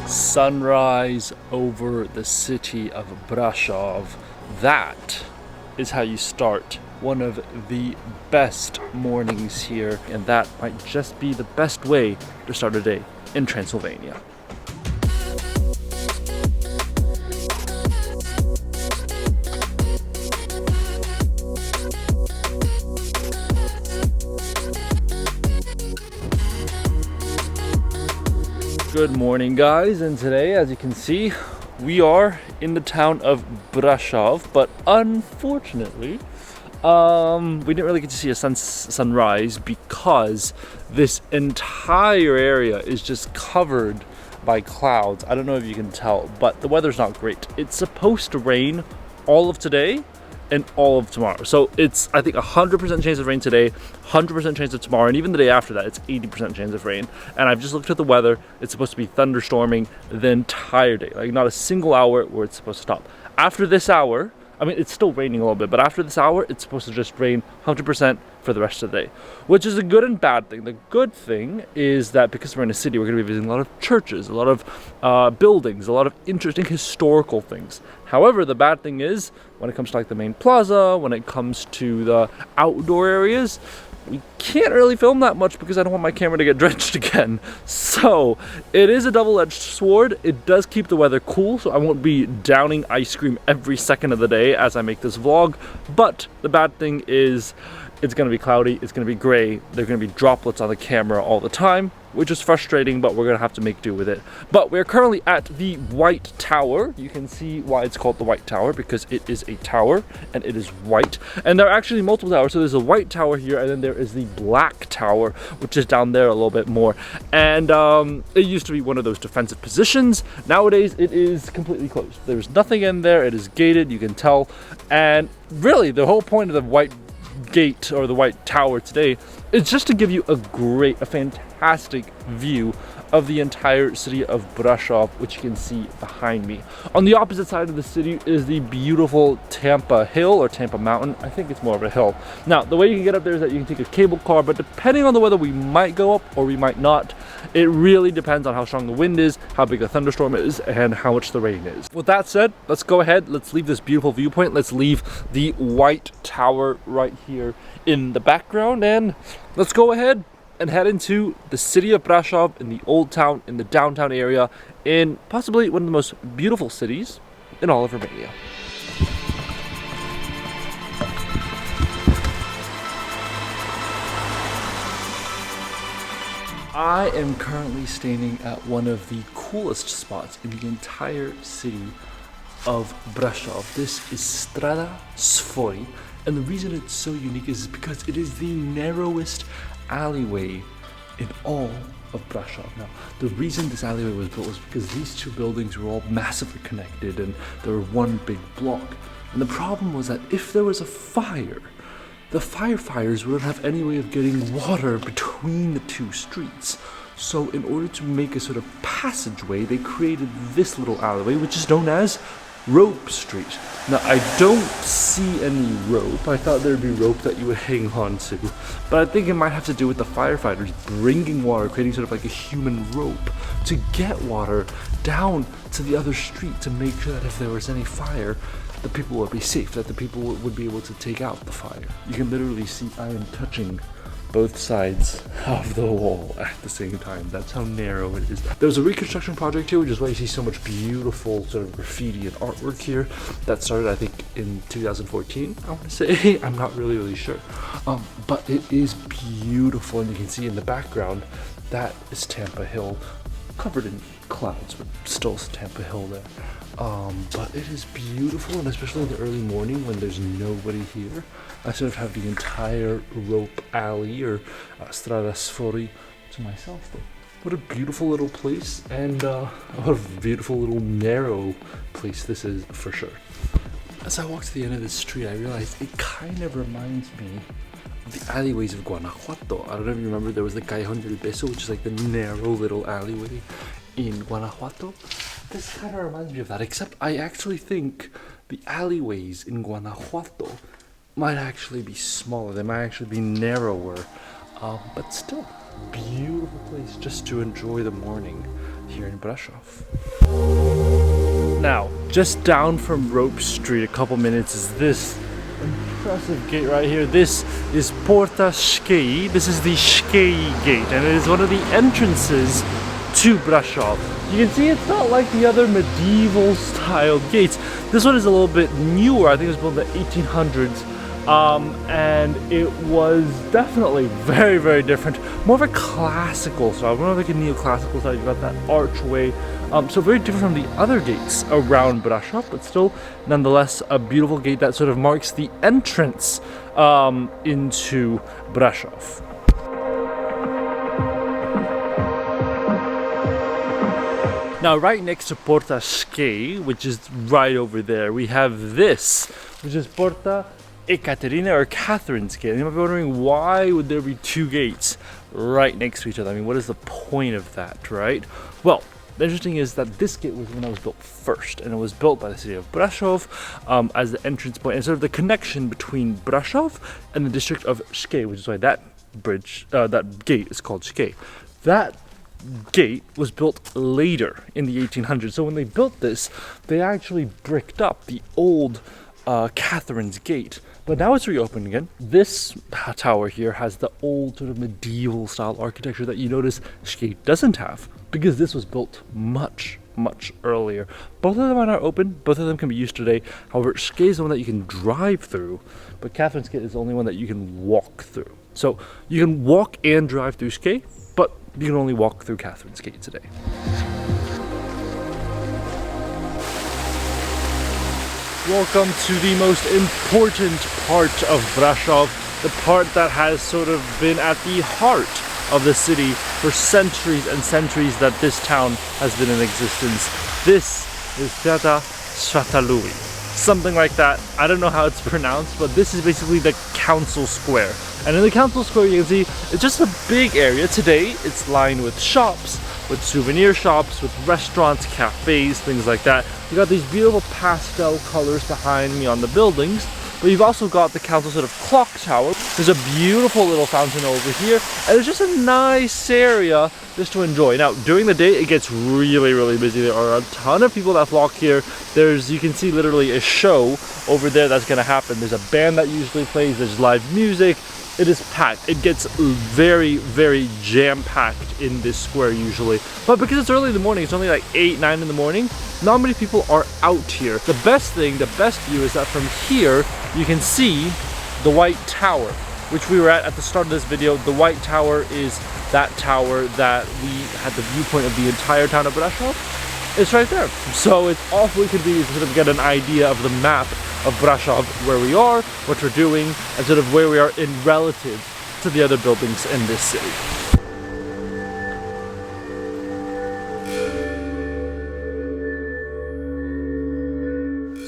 sunrise over the city of Brasov. That is how you start one of the best mornings here, and that might just be the best way to start a day in Transylvania. Good morning, guys, and today, as you can see, we are in the town of Brasov, but unfortunately we didn't really get to see a sunrise because this entire area is just covered by clouds. I don't know if you can tell, but the weather's not great. It's supposed to rain all of today and all of tomorrow. So it's, I think, 100% chance of rain today, 100% chance of tomorrow, and even the day after that, it's 80% chance of rain. And I've just looked at the weather. It's supposed to be thunderstorming the entire day. Like, not a single hour where it's supposed to stop. After this hour, I mean, it's still raining a little bit, but after this hour, it's supposed to just rain 100% for the rest of the day, which is a good and bad thing. The good thing is that because we're in a city, we're going to be visiting a lot of churches, a lot of buildings, a lot of interesting historical things. However, the bad thing is when it comes to like the main plaza, when it comes to the outdoor areas, we can't really film that much because I don't want my camera to get drenched again. So it is a double-edged sword. It does keep the weather cool, so I won't be downing ice cream every second of the day as I make this vlog. But the bad thing is it's going to be cloudy, it's going to be gray, there are going to be droplets on the camera all the time, which is frustrating, but we're going to have to make do with it. But we're currently at the White Tower. You can see why it's called the White Tower, because it is a tower and it is white. And there are actually multiple towers. So there's a white tower here, and then there is the Black Tower, which is down there a little bit more. And it used to be one of those defensive positions. Nowadays, it is completely closed. There's nothing in there. It is gated, you can tell. And really, the whole point of the White Gate or the White Tower today is just to give you a fantastic view of the entire city of Brasov, which you can see behind me. On the opposite side of the city is the beautiful Tampa Hill or Tampa Mountain. I think it's more of a hill. Now, the way you can get up there is that you can take a cable car, but depending on the weather, we might go up or we might not. It really depends on how strong the wind is, how big the thunderstorm is, and how much the rain is. With that said, let's go ahead. Let's leave this beautiful viewpoint. Let's leave the White Tower right here in the background, and let's go ahead and head into the city of Brasov, in the old town, in the downtown area, in possibly one of the most beautiful cities in all of Romania. I am currently standing at one of the coolest spots in the entire city of Brasov. This is Strada Repu, and the reason it's so unique is because it is the narrowest alleyway in all of Brasov. Now, the reason this alleyway was built was because these two buildings were all massively connected and they were one big block. And the problem was that if there was a fire, the firefighters wouldn't have any way of getting water between the two streets. So in order to make a sort of passageway, they created this little alleyway, which is known as Rope Street. Now, I don't see any rope. I thought there'd be rope that you would hang on to, but I think it might have to do with the firefighters bringing water, creating sort of like a human rope to get water down to the other street to make sure that if there was any fire, the people would be safe, that the people would be able to take out the fire. You can literally see I am touching both sides of the wall at the same time. That's how narrow it is. There was a reconstruction project here, which is why you see so much beautiful sort of graffiti and artwork here. That started, I think, in 2014, I want to say. I'm not really sure. But it is beautiful, and you can see in the background, that is Tampa Hill, covered in clouds, but still Tampa Hill there. But it is beautiful, and especially in the early morning when there's nobody here, I sort of have the entire rope alley or Strada Repu to myself. Though, what a beautiful little place, and what a beautiful little narrow place this is for sure. As I walk to the end of this street, I realized it kind of reminds me of the alleyways of Guanajuato. I don't know if you remember, there was the Callejón del Beso, which is like the narrow little alleyway in Guanajuato. This kind of reminds me of that, except I actually think the alleyways in Guanajuato might actually be smaller. They might actually be narrower, but still beautiful place just to enjoy the morning. here in Brasov. Now, just down from Rope Street a couple minutes is this impressive gate right here. This is Porta. This is the Shkei gate, and it is one of the entrances to Brasov. You can see it's not like the other medieval style gates. This one is a little bit newer. I think it was built in the 1800s. And it was definitely very, very different. More of a classical style, more of like a neoclassical style. You've got that archway. So very different from the other gates around Brasov, but still nonetheless a beautiful gate that sort of marks the entrance into Brasov. Now, right next to Porta Shkei, which is right over there, we have this, which is Porta Ekaterina or Catherine's Gate. And you might be wondering, why would there be two gates right next to each other? I mean, what is the point of that, right? Well, the interesting is that this gate was the one that was built first, and it was built by the city of Brasov as the entrance point, and sort of the connection between Brasov and the district of Shkei, which is why that bridge, that gate is called Shkei. That gate was built later in the 1800s. So when they built this, they actually bricked up the old Catherine's Gate. But now it's reopened again. This tower here has the old sort of medieval style architecture that you notice Shkei doesn't have, because this was built much earlier. Both of them are now open. Both of them can be used today. However, Shkei is the one that you can drive through, but Catherine's Gate is the only one that you can walk through. So you can walk and drive through Shkei, but you can only walk through Catherine's Gate today. Welcome to the most important part of Brasov, the part that has sort of been at the heart of the city for centuries and centuries that this town has been in existence. This is Strada Repu, something like that. I don't know how it's pronounced, but this is basically the council square. And in the council square, you can see it's just a big area. Today, it's lined with shops, with souvenir shops, with restaurants, cafes, things like that. You got these beautiful pastel colors behind me on the buildings, but you've also got the council sort of clock tower. There's a beautiful little fountain over here, and it's just a nice area just to enjoy. Now, during the day, it gets really busy. There are a ton of people that flock here. You can see literally a show over there that's gonna happen. There's a band that usually plays, there's live music. It is packed. It gets very jam-packed in this square usually. But because it's early in the morning, it's only like 8, 9 in the morning, not many people are out here. The best view is that from here, you can see the White Tower, which we were at the start of this video. The White Tower is that tower that we had the viewpoint of the entire town of Brasov. It's right there. So it's awfully convenient to sort of get an idea of the map of Brasov, where we are, what we're doing, and sort of where we are in relative to the other buildings in this city.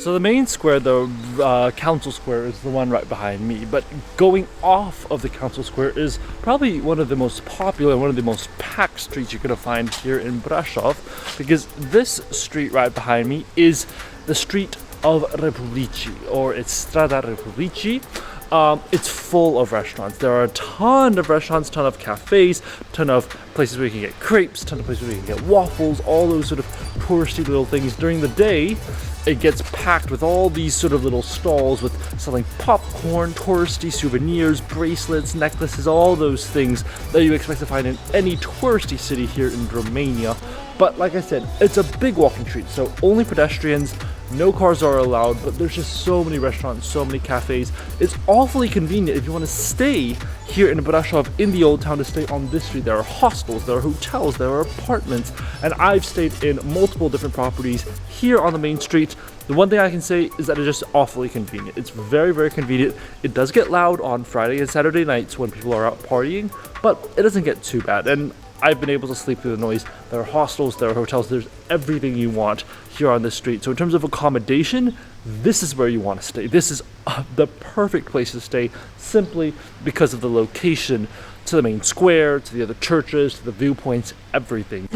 So the main square, the council square, is the one right behind me, but going off of the council square is probably one of the most popular, one of the most packed streets you're going to find here in Brasov, because this street right behind me is the street of Republici, or it's Strada Repu. It's full of restaurants. There are a ton of restaurants, ton of cafes, ton of places where you can get crepes, ton of places where you can get waffles, all those sort of touristy little things. During the day, it gets packed with all these sort of little stalls with selling popcorn, touristy souvenirs, bracelets, necklaces, all those things that you expect to find in any touristy city here in Romania. But like I said, it's a big walking street, so only pedestrians, no cars are allowed, but there's just so many restaurants, so many cafes. It's awfully convenient if you want to stay here in Brasov in the old town to stay on this street. There are hostels, there are hotels, there are apartments, and I've stayed in multiple different properties here on the main street. The one thing I can say is that it's just awfully convenient. It's very convenient. It does get loud on Friday and Saturday nights when people are out partying, but it doesn't get too bad. And I've been able to sleep through the noise. There are hostels, there are hotels, there's everything you want here on this street. So in terms of accommodation, this is where you want to stay. This is the perfect place to stay, simply because of the location to the main square, to the other churches, to the viewpoints, everything.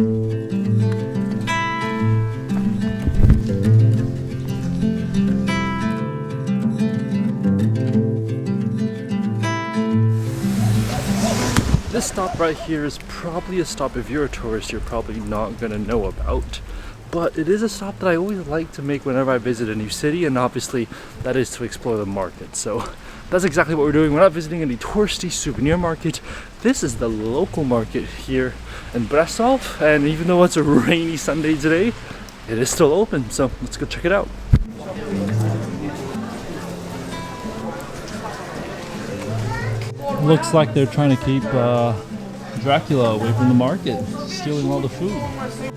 This stop right here is probably a stop, if you're a tourist, you're probably not gonna know about. But it is a stop that I always like to make whenever I visit a new city, and obviously that is to explore the market. So that's exactly what we're doing. We're not visiting any touristy souvenir market. This is the local market here in Brasov, and even though it's a rainy Sunday today, it is still open, so let's go check it out. Looks like they're trying to keep Dracula away from the market, stealing all the food.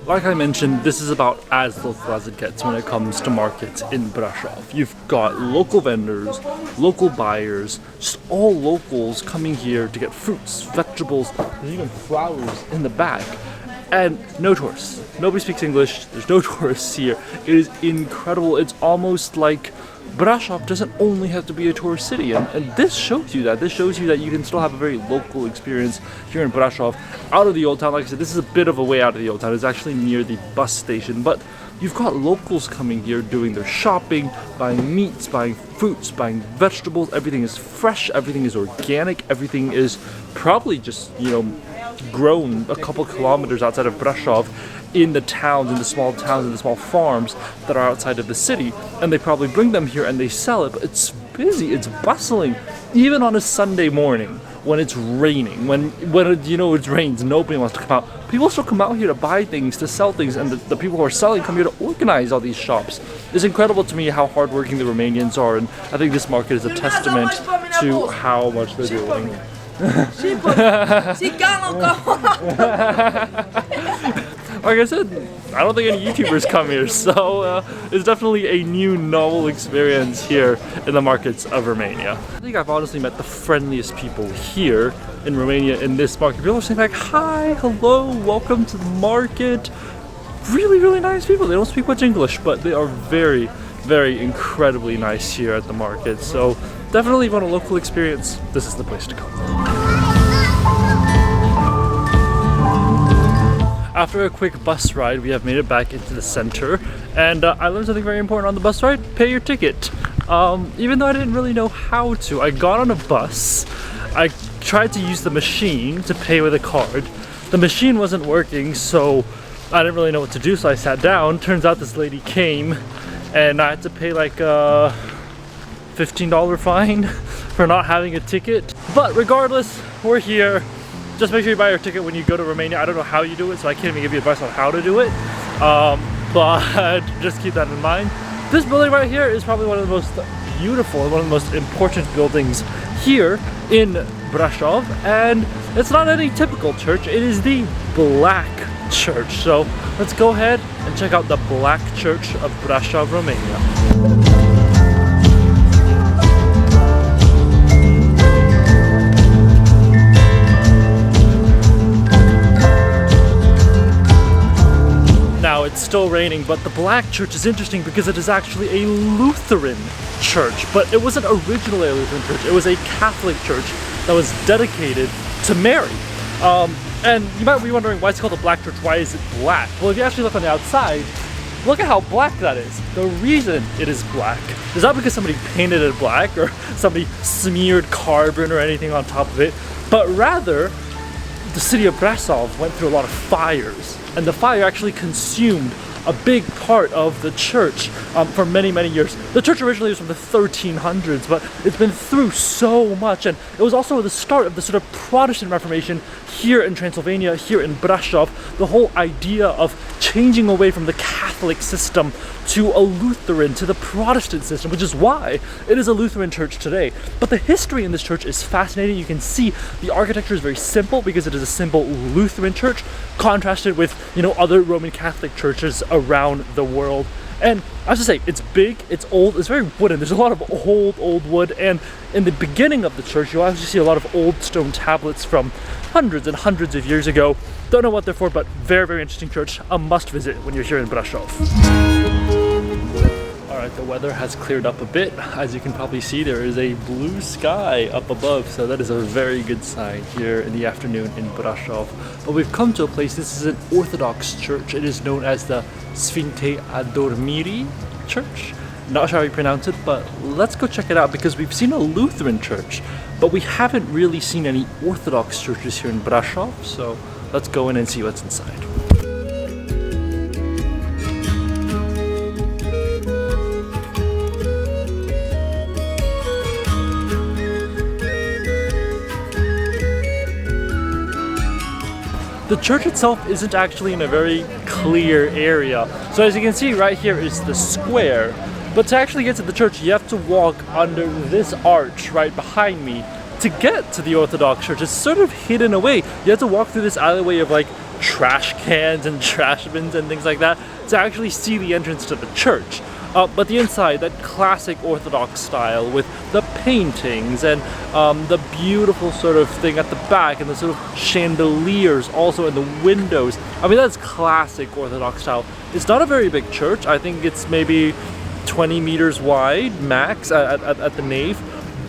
Like I mentioned, this is about as local as it gets when it comes to markets in Brasov. You've got local vendors, local buyers, just all locals coming here to get fruits, vegetables, there's even flowers in the back. And no tourists. Nobody speaks English, there's no tourists here. It is incredible. It's almost like Brasov doesn't only have to be a tourist city, and this shows you that. This shows you that you can still have a very local experience here in Brasov, out of the old town. Like I said, this is a bit of a way out of the old town. It's actually near the bus station, but you've got locals coming here doing their shopping, buying meats, buying fruits, buying vegetables. Everything is fresh, everything is organic, everything is probably just, grown a couple kilometers outside of Brasov, in the towns, in the small towns, in the small farms that are outside of the city, and they probably bring them here and they sell it. But it's busy, it's bustling, even on a Sunday morning when it's raining, when it rains, nobody wants to come out. People still come out here to buy things, to sell things, and the people who are selling come here to organize all these shops. It's incredible to me how hardworking the Romanians are, and I think this market is a testament to how much they're doing. Like I said, I don't think any YouTubers come here, so it's definitely a new, novel experience here in the markets of Romania. I think I've honestly met the friendliest people here in Romania in this market. People are saying like, hi, hello, welcome to the market. Really, really nice people. They don't speak much English, but they are very, very incredibly nice here at the market. So definitely, if you want a local experience, this is the place to come. After a quick bus ride, we have made it back into the center, and I learned something very important on the bus ride: pay your ticket. Even though I didn't really know how to, I got on a bus, I tried to use the machine to pay with a card. The machine wasn't working, so I didn't really know what to do, so I sat down. Turns out this lady came, and I had to pay like a $15 fine for not having a ticket. But regardless, we're here. Just make sure you buy your ticket when you go to Romania. I don't know how you do it, so I can't even give you advice on how to do it. But just keep that in mind. This building right here is probably one of the most beautiful, one of the most important buildings here in Brasov. And it's not any typical church, it is the Black Church. So let's go ahead and check out the Black Church of Brasov, Romania. Now it's still raining, but the Black Church is interesting because it is actually a Lutheran church, but it wasn't originally a Lutheran church. It was a Catholic church that was dedicated to Mary. And you might be wondering why it's called the Black Church. Why is it black? Well, if you actually look on the outside, look at how black that is. The reason it is black is not because somebody painted it black or somebody smeared carbon or anything on top of it, but rather the city of Brasov went through a lot of fires, and the fire actually consumed a big part of the church for many, many years. The church originally was from the 1300s, but it's been through so much, and it was also the start of the sort of Protestant Reformation here in Transylvania, here in Brasov. The whole idea of changing away from the Catholic system to a Lutheran, to the Protestant system, which is why it is a Lutheran church today. But the history in this church is fascinating. You can see the architecture is very simple because it is a simple Lutheran church, contrasted with, other Roman Catholic churches around the world. And I have to say, it's big, it's old, it's very wooden. There's a lot of old wood, and in the beginning of the church, you'll actually see a lot of old stone tablets from hundreds and hundreds of years ago. Don't know what they're for, but very, very interesting church. A must visit when you're here in Brasov. Alright, the weather has cleared up a bit. As you can probably see, there is a blue sky up above, so that is a very good sign here in the afternoon in Brasov. But we've come to a place, this is an Orthodox church. It is known as the Sfinte Adormiri Church. Not sure how you pronounce it, but let's go check it out because we've seen a Lutheran church, but we haven't really seen any Orthodox churches here in Brasov, so let's go in and see what's inside. The church itself isn't actually in a very clear area. So as you can see, right here is the square. But to actually get to the church, you have to walk under this arch right behind me to get to the Orthodox Church. It's sort of hidden away. You have to walk through this alleyway of like trash cans and trash bins and things like that to actually see the entrance to the church. But the inside, that classic Orthodox style with the paintings and the beautiful sort of thing at the back and the sort of chandeliers also in the windows. I mean, that's classic Orthodox style. It's not a very big church. I think it's maybe 20 meters wide max at the nave.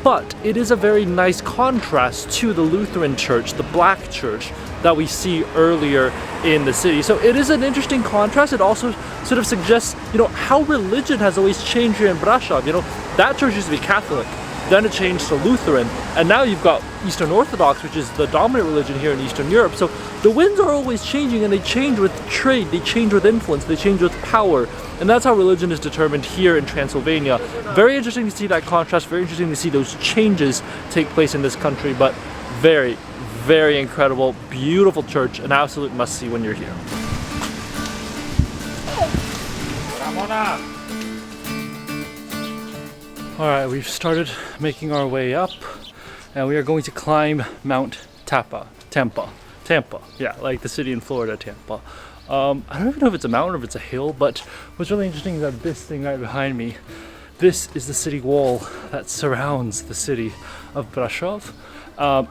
But it is a very nice contrast to the Lutheran church, the black church that we see earlier in the city. So it is an interesting contrast. It also sort of suggests, you know, how religion has always changed here in Brasov. You know, that church used to be Catholic, then it changed to Lutheran, and now you've got Eastern Orthodox, which is the dominant religion here in Eastern Europe. So the winds are always changing, and they change with trade, they change with influence, they change with power. And that's how religion is determined here in Transylvania. Very interesting to see that contrast, very interesting to see those changes take place in this country, but very, very incredible, beautiful church, an absolute must-see when you're here. Alright, we've started making our way up, and we are going to climb Mount Tampa, yeah, like the city in Florida, Tampa. I don't even know if it's a mountain or if it's a hill, but what's really interesting is that this thing right behind me, this is the city wall that surrounds the city of Brasov.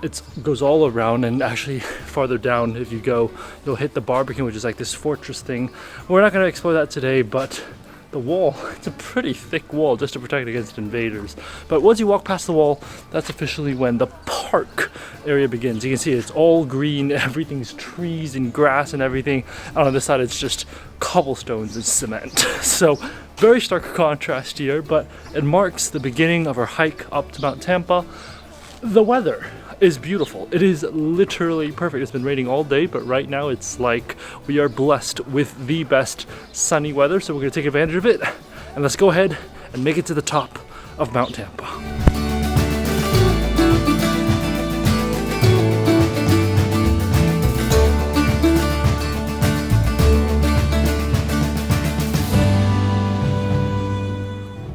It goes all around, and actually farther down if you go, you'll hit the Barbican, which is like this fortress thing. We're not going to explore that today, but the wall, it's a pretty thick wall just to protect against invaders. But once you walk past the wall, that's officially when the park area begins. You can see it's all green, everything's trees and grass and everything. And on this side it's just cobblestones and cement. So very stark contrast here, but it marks the beginning of our hike up to Mount Tampa. The weather is beautiful. It is literally perfect. It's been raining all day, but right now it's like we are blessed with the best sunny weather, so we're going to take advantage of it, and let's go ahead and make it to the top of Mount Tampa.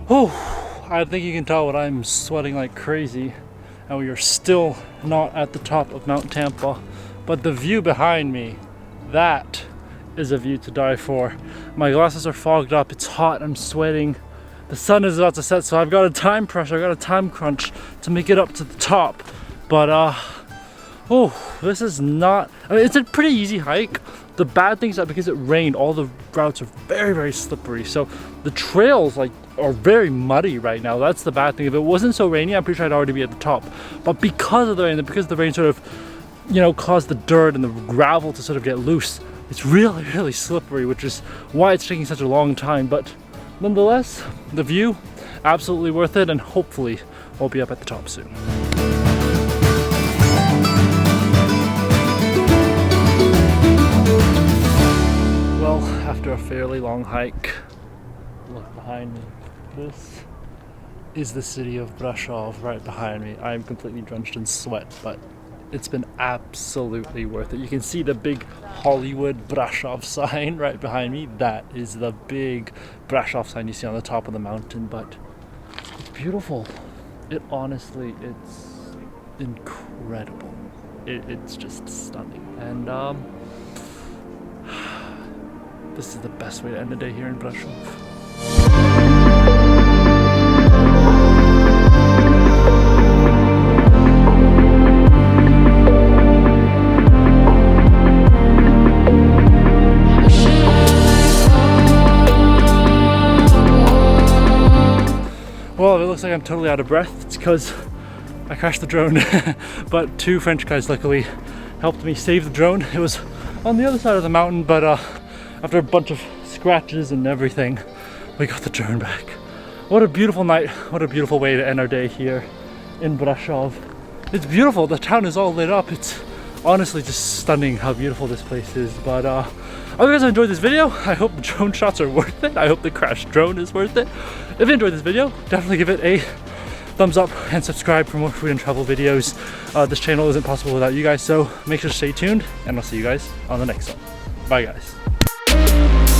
Oh, I think you can tell what I'm sweating like crazy. And we are still not at the top of Mount Tampa, but the view behind me, that is a view to die for. My glasses are fogged up, it's hot, I'm sweating. The sun is about to set, so I've got a time pressure, I've got a time crunch to make it up to the top. But oh, this is not, I mean, it's a pretty easy hike. The bad thing is that because it rained, all the routes are very, very slippery. So the trails are very muddy right now. That's the bad thing. If it wasn't so rainy, I'm pretty sure I'd already be at the top. But because of the rain, because the rain sort of, you know, caused the dirt and the gravel to sort of get loose, it's really, really slippery, which is why it's taking such a long time. But nonetheless, the view, absolutely worth it, and hopefully we'll be up at the top soon. Well, after a fairly long hike, look behind me. This is the city of Brasov right behind me. I'm completely drenched in sweat, but it's been absolutely worth it. You can see the big Hollywood Brasov sign right behind me. That is the big Brasov sign you see on the top of the mountain, but it's beautiful. It honestly, it's incredible. It's just stunning. And this is the best way to end the day here in Brasov. Well, it looks like I'm totally out of breath. It's because I crashed the drone, but two French guys luckily helped me save the drone. It was on the other side of the mountain, but after a bunch of scratches and everything, we got the drone back. What a beautiful night. What a beautiful way to end our day here in Brasov. It's beautiful. The town is all lit up. It's honestly just stunning how beautiful this place is. But I hope you guys enjoyed this video. I hope the drone shots are worth it. I hope the crashed drone is worth it. If you enjoyed this video, definitely give it a thumbs up and subscribe for more food and travel videos. This channel isn't possible without you guys, so make sure to stay tuned, and I'll see you guys on the next one. Bye guys.